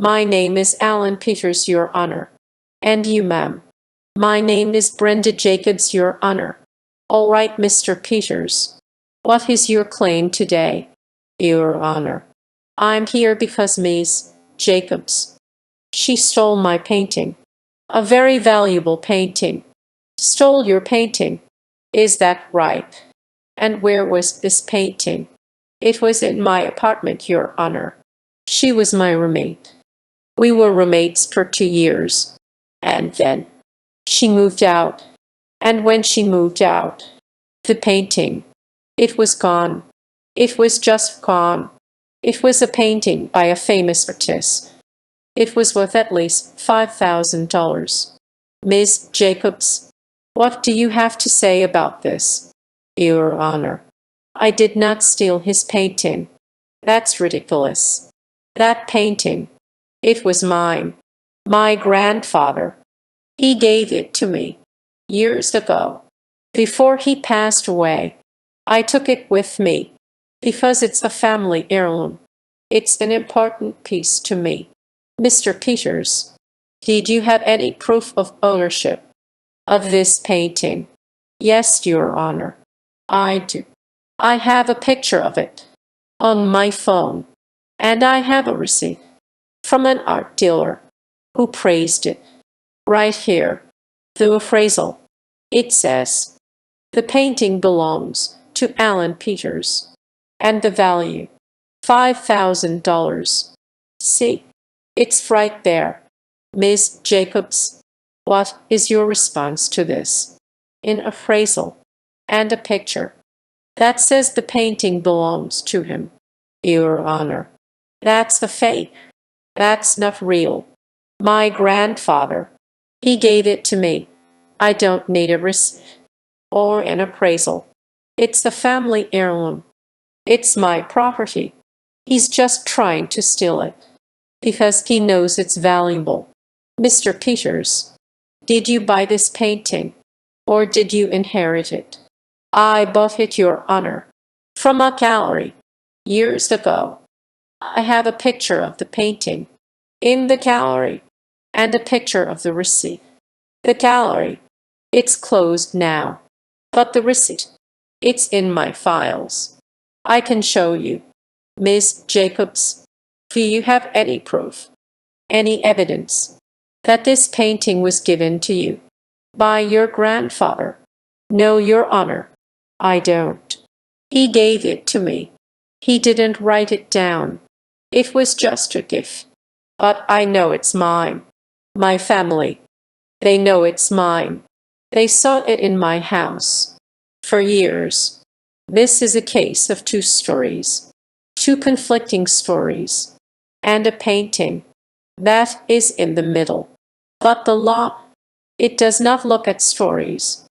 My name is Alan Peters, Your Honor. And you, ma'am? My name is Brenda Jacobs, Your Honor. All right, Mr. Peters. What is your claim today, Your Honor? I'm here because Miss Jacobs, she stole my painting. A very valuable painting. Stole your painting. Is that right? And where was this painting? It was in my apartment, Your Honor. She was my roommate. We were roommates for 2 years. And then she moved out. And when she moved out, the painting, it was gone. It was just gone. It was a painting by a famous artist. It was worth at least $5,000. Miss Jacobs, what do you have to say about this, Your Honor? I did not steal his painting. That's ridiculous. That painting, it was mine. My grandfather. He gave it to me years ago. Before he passed away, I took it with me because it's a family heirloom. It's an important piece to me. Mr. Peters, did you have any proof of ownership of this painting? Yes, Your Honor. I do. I have a picture of it on my phone, and I have a receipt from an art dealer who praised it. Right here, the appraisal. It says, the painting belongs to Alan Peters, and the value, $5,000. See, it's right there. Miss Jacobs, what is your response to this? An appraisal and a picture that says the painting belongs to him, Your Honor. That's a fake. That's not real. My grandfather, he gave it to me. I don't need a receipt or an appraisal. It's a family heirloom. It's my property. He's just trying to steal it because he knows it's valuable. Mr. Peters, did you buy this painting or did you inherit it? I bought it, Your Honor, from a gallery years ago. I have a picture of the painting in the gallery and a picture of the receipt. The gallery, it's closed now, but the receipt, it's in my files. I can show you. Miss Jacobs, do you have any proof, any evidence that this painting was given to you by your grandfather? No, Your Honor, I don't. He gave it to me. He didn't write it down. It was just a gift. But I know it's mine. My family, they know it's mine. They saw it in my house for years. This is a case of two stories, two conflicting stories, and a painting that is in the middle. But the law, it does not look at stories.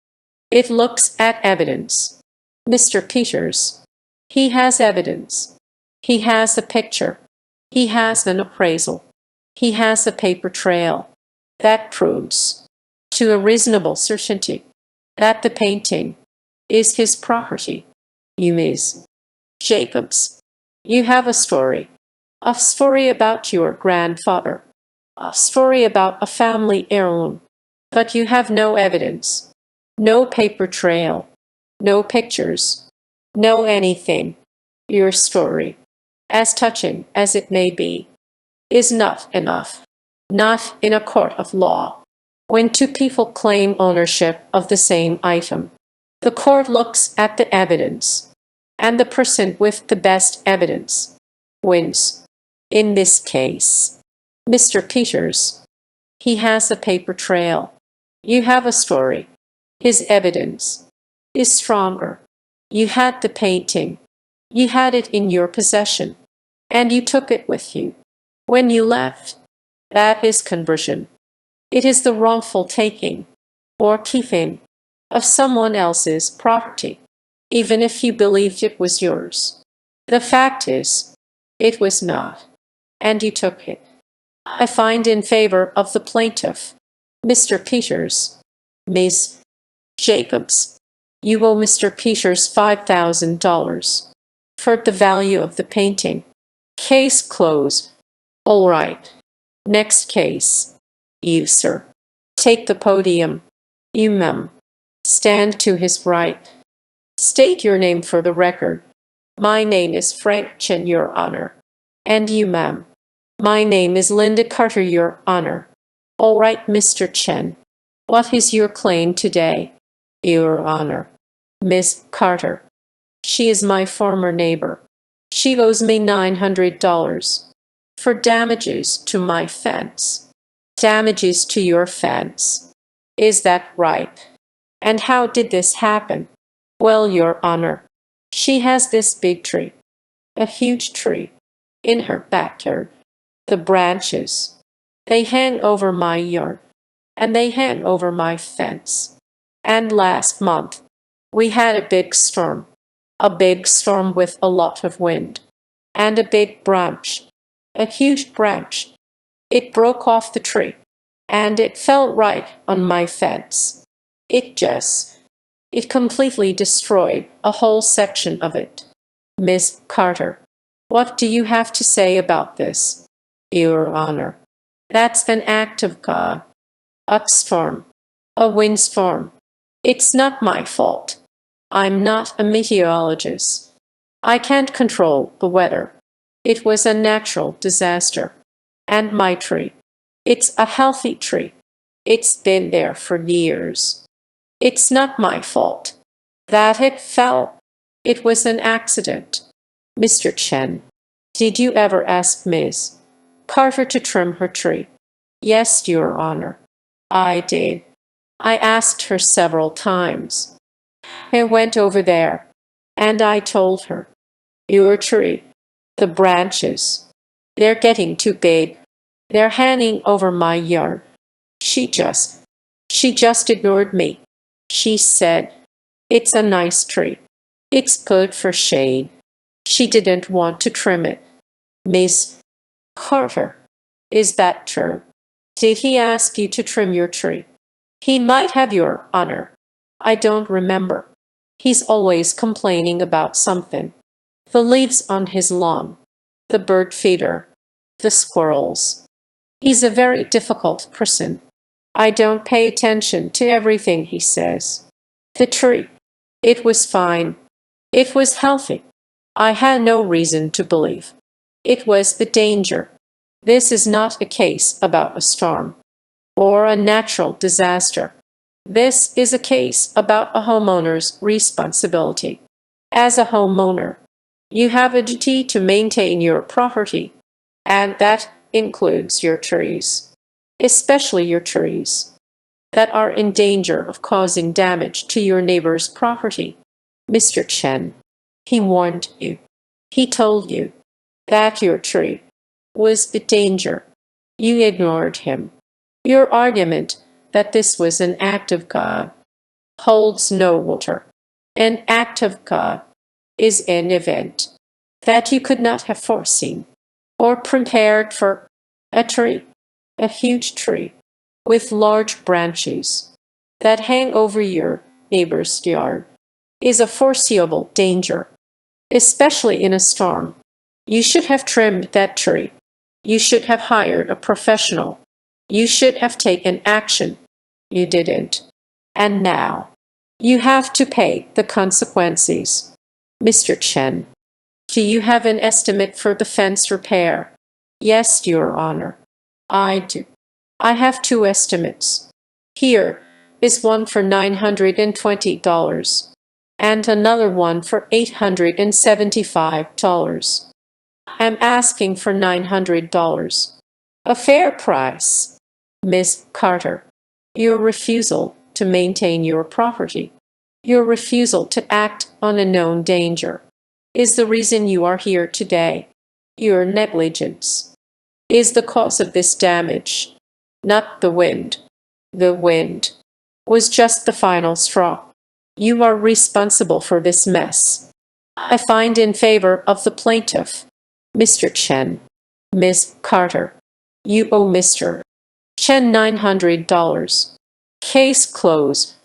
It looks at evidence. Mr. Peters, he has evidence. He has a picture. He has an appraisal. He has a paper trail that proves to a reasonable certainty that the painting is his property. You, Miss Jacobs, you have a story about your grandfather, a story about a family heirloom, but you have no evidence, no paper trail, no pictures, no anything. Your story, as touching as it may be, is not enough, not in a court of law. When two people claim ownership of the same item, the court looks at the evidence, and the person with the best evidence wins. In this case, Mr. Peters, he has a paper trail. You have a story. His evidence is stronger. You had the painting. You had it in your possession, and you took it with you when you left. That is conversion. It is the wrongful taking or keeping of someone else's property, even if you believed it was yours. The fact is, it was not, and you took it. I find in favor of the plaintiff, Mr. Peters. Miss Jacobs, you owe Mr. Peters $5,000 for the value of the painting. Case closed. All right. Next case. You, sir. Take the podium. You, ma'am. Stand to his right. State your name for the record. My name is Frank Chen, Your Honor. And you, ma'am. My name is Linda Carter, Your Honor. All right, Mr. Chen. What is your claim today? Your Honor. Miss Carter. She is my former neighbor. She owes me $900 for damages to my fence. Damages to your fence. Is that right? And how did this happen? Well, Your Honor, she has this big tree, a huge tree, in her backyard. The branches, they hang over my yard, and they hang over my fence. And last month, we had a big storm with a lot of wind, and a big branch, a huge branch. It broke off the tree, and it fell right on my fence. It completely destroyed a whole section of it. Miss Carter, what do you have to say about this? Your Honor, that's an act of God. A storm, a windstorm. It's not my fault. I'm not a meteorologist. I can't control the weather. It was a natural disaster. And my tree, it's a healthy tree. It's been there for years. It's not my fault that it fell. It was an accident. Mr. Chen, did you ever ask Miss Carter to trim her tree? Yes, Your Honor. I did. I asked her several times. I went over there, and I told her, your tree, the branches, they're getting too big. They're hanging over my yard. She just ignored me. She said, it's a nice tree. It's good for shade. She didn't want to trim it. Miss Carter, is that true? Did he ask you to trim your tree? He might have, Your Honor. I don't remember. He's always complaining about something. The leaves on his lawn, the bird feeder, the squirrels. He's a very difficult person. I don't pay attention to everything he says. The tree, it was fine. It was healthy. I had no reason to believe. It was the danger. This is not a case about a storm or a natural disaster. This is a case about a homeowner's responsibility. As a homeowner, you have a duty to maintain your property, and that includes your trees, especially your trees that are in danger of causing damage to your neighbor's property. Mr. Chen, he warned you. He told you that your tree was a danger. You ignored him. Your argument that this was an act of God holds no water. An act of God is an event that you could not have foreseen or prepared for. A tree, a huge tree, with large branches that hang over your neighbor's yard, is a foreseeable danger, especially in a storm. You should have trimmed that tree. You should have hired a professional. You should have taken action. You didn't. And now, you have to pay the consequences. Mr. Chen, do you have an estimate for the fence repair? Yes, Your Honor. I do. I have two estimates. Here is one for $920 and another one for $875. I'm asking for $900. A fair price. Miss Carter, your refusal to maintain your property, your refusal to act on a known danger, is the reason you are here today. Your negligence is the cause of this damage, not the wind. The wind was just the final straw. You are responsible for this mess. I find in favor of the plaintiff. Mr. Chen. Miss Carter, you owe Mr. Chen $900. Case closed.